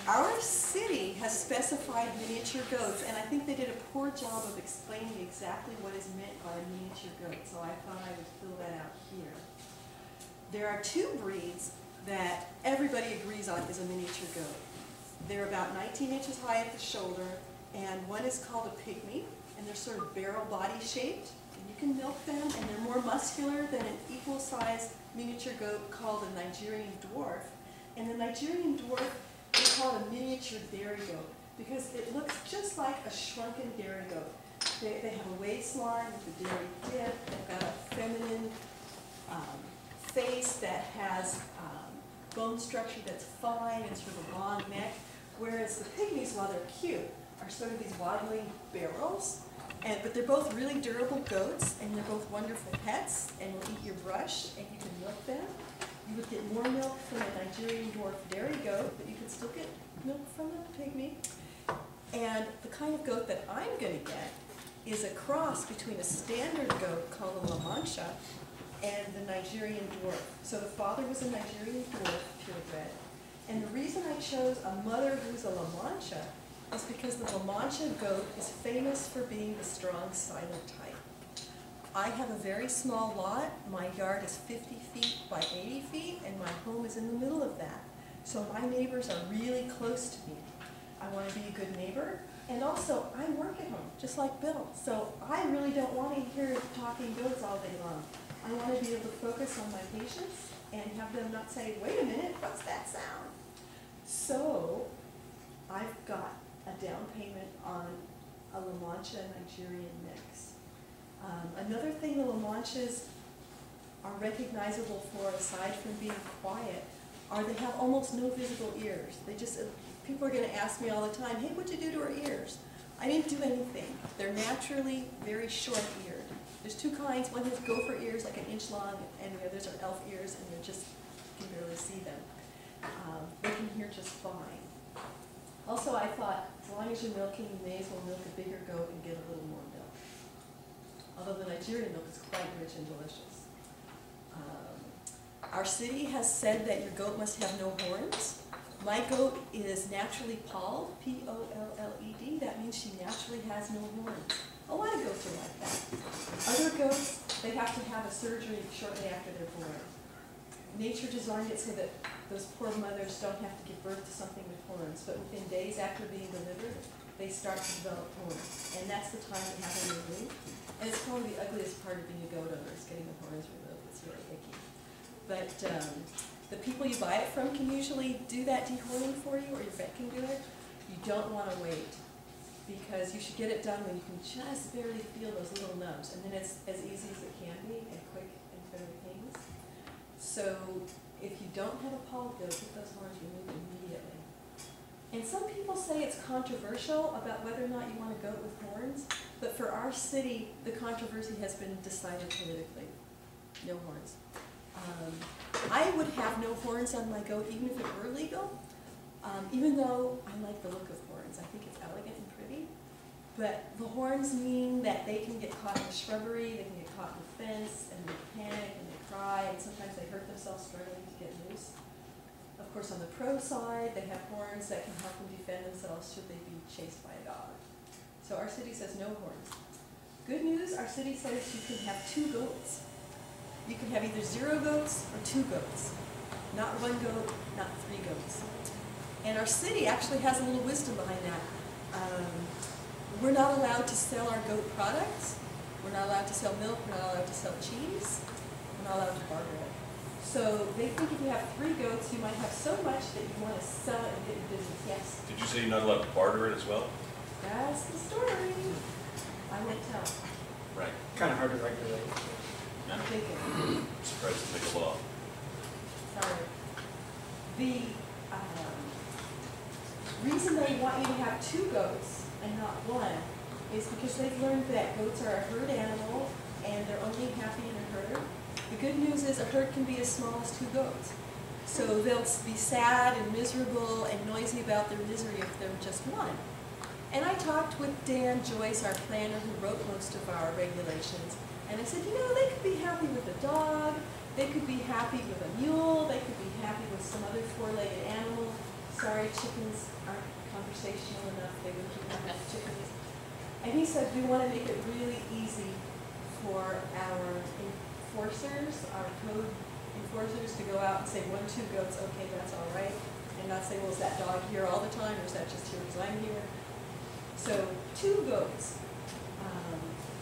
Our city has specified miniature goats, and I think they did a poor job of explaining exactly what is meant by a miniature goat, so I thought I would fill that out here. There are two breeds that everybody agrees on is a miniature goat. They're about 19 inches high at the shoulder, and one is called a pygmy, and they're sort of barrel body shaped, and you can milk them, and they're more muscular than an equal size miniature goat called a Nigerian dwarf. And the Nigerian dwarf is called a miniature dairy goat because it looks just like a shrunken dairy goat. They have a waistline with a dairy dip, they've got a feminine face that has bone structure that's fine and sort of a long neck, whereas the pygmies, while they're cute, are sort of these waddling barrels. But they're both really durable goats, and they're both wonderful pets, and will eat your brush, and you can milk them. You would get more milk from a Nigerian dwarf dairy goat, but you can still get milk from a pygmy. And the kind of goat that I'm going to get is a cross between a standard goat called a La Mancha and the Nigerian dwarf. So the father was a Nigerian dwarf, purebred. And the reason I chose a mother who's a La Mancha is because the La Mancha goat is famous for being the strong, silent type. I have a very small lot. My yard is 50 feet by 80 feet, and my home is in the middle of that. So my neighbors are really close to me. I want to be a good neighbor, and also I work at home, just like Bill. So I really don't want to hear talking goats all day long. I want to be able to focus on my patients and have them not say, wait a minute, what's that sound? So I've got a down payment on a La Mancha Nigerian mix. Another thing the La Manchas are recognizable for, aside from being quiet, are they have almost no visible ears. They just, people are going to ask me all the time, hey, what'd you do to her ears? I didn't do anything. They're naturally very short-eared. There's two kinds. One has gopher ears, like an inch long, and the others are elf ears, and you just can barely see them. They can hear just fine. Also, I thought, as long as you're milking, you may as well milk a bigger goat and get a little more milk. Although the Nigerian milk is quite rich and delicious. Our city has said that your goat must have no horns. My goat is naturally polled, P-O-L-L-E-D. That means she naturally has no horns. A lot of goats are like that. Other goats, they have to have a surgery shortly after they're born. Nature designed it so that those poor mothers don't have to give birth to something with horns, but within days after being delivered, they start to develop horns. And that's the time they have them removed. And it's probably the ugliest part of being a goat owner is getting the horns removed. It's really icky. But the people you buy it from can usually do that dehorning for you, or your vet can do it. You don't want to wait, because you should get it done when you can just barely feel those little nubs. And then it's as easy as it can be, and quick and very painless. So if you don't have a polled goat, get those horns removed immediately. And some people say it's controversial about whether or not you want a goat with horns, but for our city, the controversy has been decided politically. No horns. I would have no horns on my goat even if it were legal, even though I like the look of horns. I think it's elegant and pretty. But the horns mean that they can get caught in the shrubbery, they can get caught in the fence, and they panic and they cry, and sometimes they hurt themselves struggling to get loose. Of course, on the pro side, they have horns that can help them defend themselves should they be chased by a dog. So our city says no horns. Good news, our city says you can have 2 goats. You can have either 0 goats or 2 goats. Not 1 goat, not 3 goats. And our city actually has a little wisdom behind that. We're not allowed to sell our goat products. We're not allowed to sell milk. We're not allowed to sell cheese. We're not allowed to barter it. So they think if you have 3 goats, you might have so much that you want to sell it and get your business. Yes? Did you say you're not allowed to barter it as well? That's the story. I won't tell. Right. Kind of hard to regulate. I'm thinking. I'm surprised to make a law. Sorry. The reason they want you to have 2 goats and not 1 is because they've learned that goats are a herd animal and they're only happy in a herd. The good news is a herd can be as small as 2 goats. So they'll be sad and miserable and noisy about their misery if they're just 1. And I talked with Dan Joyce, our planner, who wrote most of our regulations, and I said, you know, they could be happy with a dog, they could be happy with a mule, they could be happy with some other 4-legged animal. sorry, chickens aren't conversational enough, they would keep on chickens. And he said, we want to make it really easy for our enforcers, our code enforcers to go out and say 1, 2 goats, okay, that's all right. And not say, well, is that dog here all the time, or is that just here because I'm here? So 2 goats.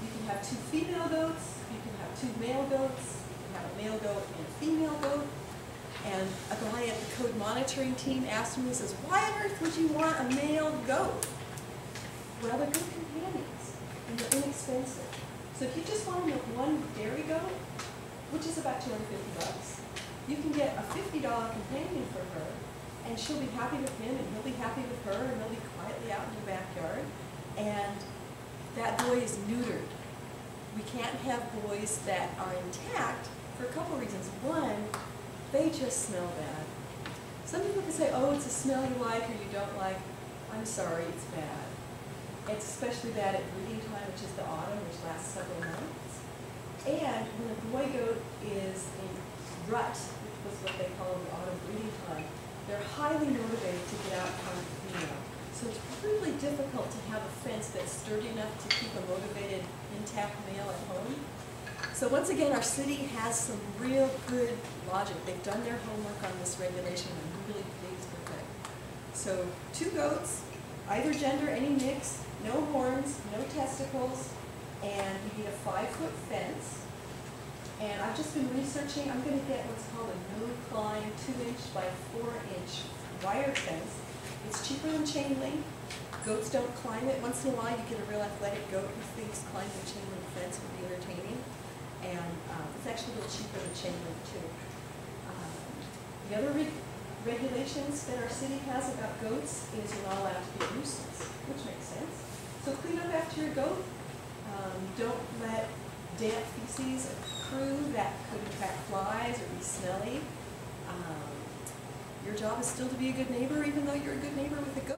You can have 2 female goats, you can have 2 male goats, you can have a male goat and a female goat. And a guy at the code monitoring team asked me, he says, why on earth would you want a male goat? Well, they're good companions, and they're inexpensive. So if you just want to make 1 dairy goat, which is about $250, you can get a $50 companion for her, and she'll be happy with him, and he'll be happy with her, and they'll be quietly out in the backyard. And that boy is neutered. We can't have boys that are intact for a couple reasons. One, they just smell bad. Some people can say, oh, it's a smell you like or you don't like. I'm sorry, it's bad. It's especially bad at breeding time, which is the autumn, which lasts several months. And when a boy goat is in rut, which was what they call the autumn breeding time, they're highly motivated to get out and find a female. So it's really difficult to have a fence that's sturdy enough to keep a motivated, intact male at home. So once again, our city has some real good logic. They've done their homework on this regulation, and I'm really pleased with it. So 2 goats, either gender, any mix, no horns, no testicles, and you need a 5-foot fence. And I've just been researching, I'm going to get what's called a no-climb 2-inch by 4-inch wire fence. It's cheaper than chain link. Goats don't climb it. Once in a while you get a real athletic goat who thinks climbing a chain link fence would be entertaining. And it's actually a little cheaper than chain link too. The other regulations that our city has about goats is you're not allowed to be a nuisance, which makes sense. So clean up after your goat. Don't let damp feces accrue that could attract flies or be smelly. Your job is still to be a good neighbor, even though you're a good neighbor with a goat.